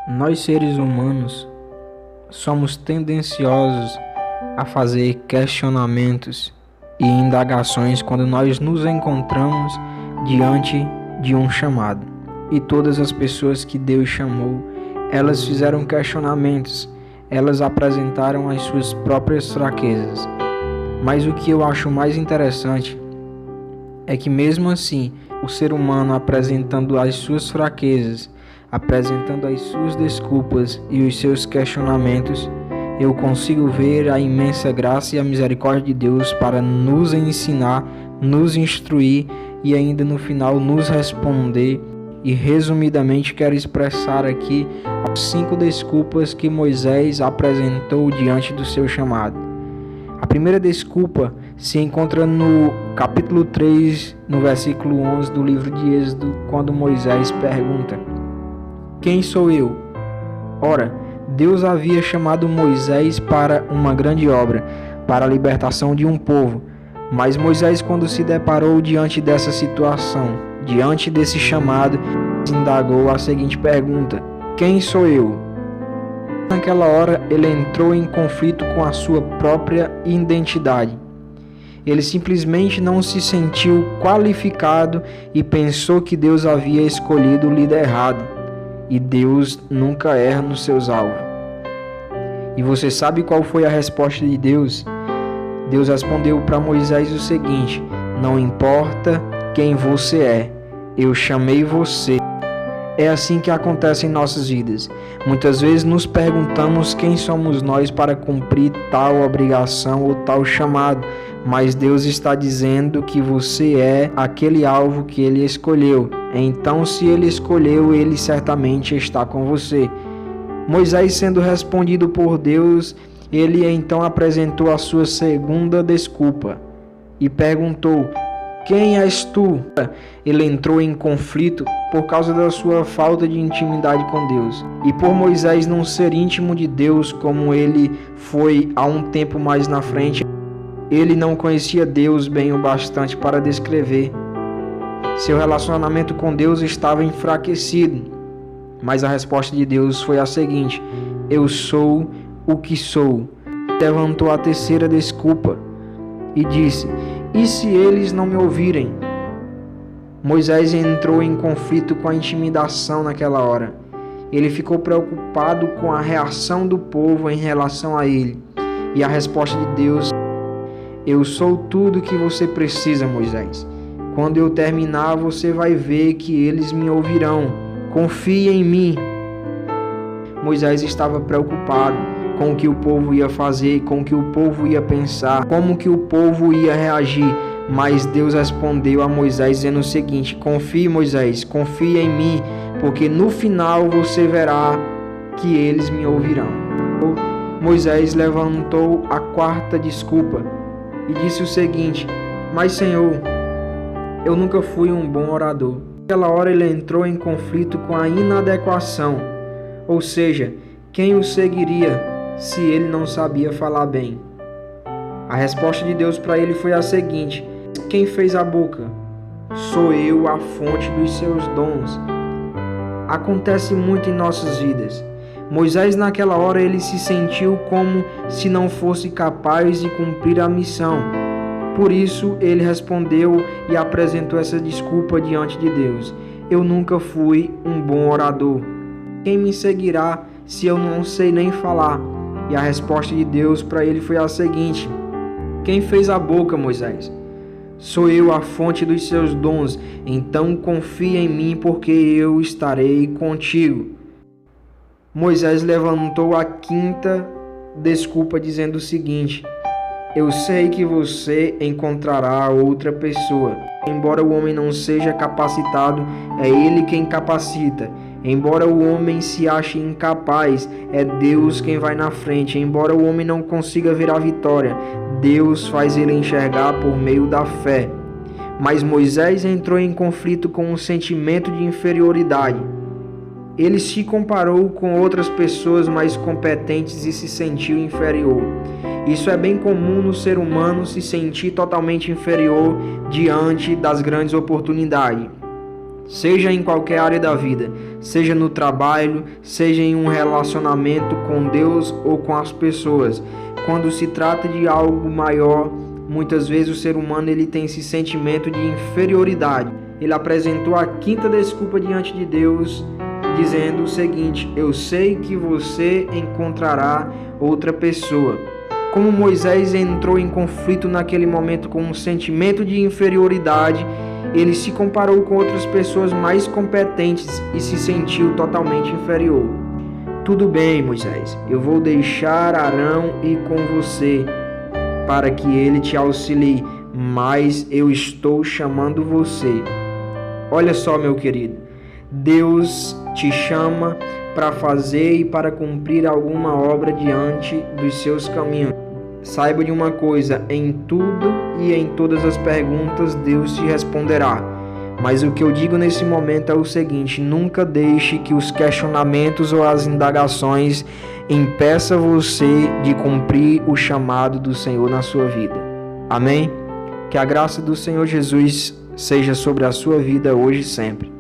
Nós seres humanos somos tendenciosos a fazer questionamentos e indagações quando nós nos encontramos diante de um chamado. E todas as pessoas que Deus chamou, elas fizeram questionamentos, elas apresentaram as suas próprias fraquezas. Mas o que eu acho mais interessante é que mesmo assim, o ser humano apresentando as suas fraquezas, apresentando as suas desculpas e os seus questionamentos, eu consigo ver a imensa graça e a misericórdia de Deus para nos ensinar, nos instruir e ainda no final nos responder. E resumidamente quero expressar aqui as 5 desculpas que Moisés apresentou diante do seu chamado. A primeira desculpa se encontra no capítulo 3, no versículo 11 do livro de Êxodo, quando Moisés pergunta: quem sou eu? Ora, Deus havia chamado Moisés para uma grande obra, para a libertação de um povo. Mas Moisés, quando se deparou diante dessa situação, diante desse chamado, indagou a seguinte pergunta: quem sou eu? Naquela hora, ele entrou em conflito com a sua própria identidade. Ele simplesmente não se sentiu qualificado e pensou que Deus havia escolhido o líder errado. E Deus nunca erra nos seus alvos. E você sabe qual foi a resposta de Deus? Deus respondeu para Moisés o seguinte: não importa quem você é, eu chamei você. É assim que acontece em nossas vidas. Muitas vezes nos perguntamos quem somos nós para cumprir tal obrigação ou tal chamado, mas Deus está dizendo que você é aquele alvo que Ele escolheu. Então, se Ele escolheu, Ele certamente está com você. Moisés, sendo respondido por Deus, ele então apresentou a sua segunda desculpa e perguntou: quem és tu? Ele entrou em conflito por causa da sua falta de intimidade com Deus. E por Moisés não ser íntimo de Deus como ele foi há um tempo mais na frente, ele não conhecia Deus bem o bastante para descrever. Seu relacionamento com Deus estava enfraquecido. Mas a resposta de Deus foi a seguinte: eu sou o que sou. Levantou a terceira desculpa e disse: e se eles não me ouvirem? Moisés entrou em conflito com a intimidação naquela hora. Ele ficou preocupado com a reação do povo em relação a ele. E a resposta de Deus: eu sou tudo o que você precisa, Moisés. Quando eu terminar, você vai ver que eles me ouvirão. Confie em mim. Moisés estava preocupado com o que o povo ia fazer, com o que o povo ia pensar, como que o povo ia reagir. Mas Deus respondeu a Moisés dizendo o seguinte: confie, Moisés, confie em mim, porque no final você verá que eles me ouvirão. Moisés levantou a quarta desculpa e disse o seguinte: mas Senhor, eu nunca fui um bom orador. Naquela hora ele entrou em conflito com a inadequação, ou seja, quem o seguiria se ele não sabia falar bem? A resposta de Deus para ele foi a seguinte: quem fez a boca? Sou eu, a fonte dos seus dons. Acontece muito em nossas vidas. Moisés naquela hora ele se sentiu como se não fosse capaz de cumprir a missão. Por isso ele respondeu e apresentou essa desculpa diante de Deus: eu nunca fui um bom orador. Quem me seguirá se eu não sei nem falar? E a resposta de Deus para ele foi a seguinte: quem fez a boca, Moisés? Sou eu, a fonte dos seus dons. Então confia em mim, porque eu estarei contigo. Moisés levantou a quinta desculpa dizendo o seguinte: eu sei que você encontrará outra pessoa. Embora o homem não seja capacitado, é ele quem capacita. Embora o homem se ache incapaz, é Deus quem vai na frente. Embora o homem não consiga ver a vitória, Deus faz ele enxergar por meio da fé. Mas Moisés entrou em conflito com um sentimento de inferioridade. Ele se comparou com outras pessoas mais competentes e se sentiu inferior. Isso é bem comum no ser humano, se sentir totalmente inferior diante das grandes oportunidades. seja em qualquer área da vida, seja no trabalho, seja em um relacionamento com Deus ou com as pessoas. Quando se trata de algo maior, muitas vezes o ser humano ele tem esse sentimento de inferioridade. Ele apresentou a quinta desculpa diante de Deus, dizendo o seguinte: eu sei que você encontrará outra pessoa. Como Moisés entrou em conflito naquele momento com um sentimento de inferioridade, ele se comparou com outras pessoas mais competentes e se sentiu totalmente inferior. Tudo bem, Moisés, eu vou deixar Arão ir com você para que ele te auxilie, mas eu estou chamando você. Olha só, meu querido, Deus te chama para fazer e para cumprir alguma obra diante dos seus caminhos. Saiba de uma coisa, em tudo e em todas as perguntas Deus te responderá. Mas o que eu digo nesse momento é o seguinte: nunca deixe que os questionamentos ou as indagações impeçam você de cumprir o chamado do Senhor na sua vida. Amém? Que a graça do Senhor Jesus seja sobre a sua vida hoje e sempre.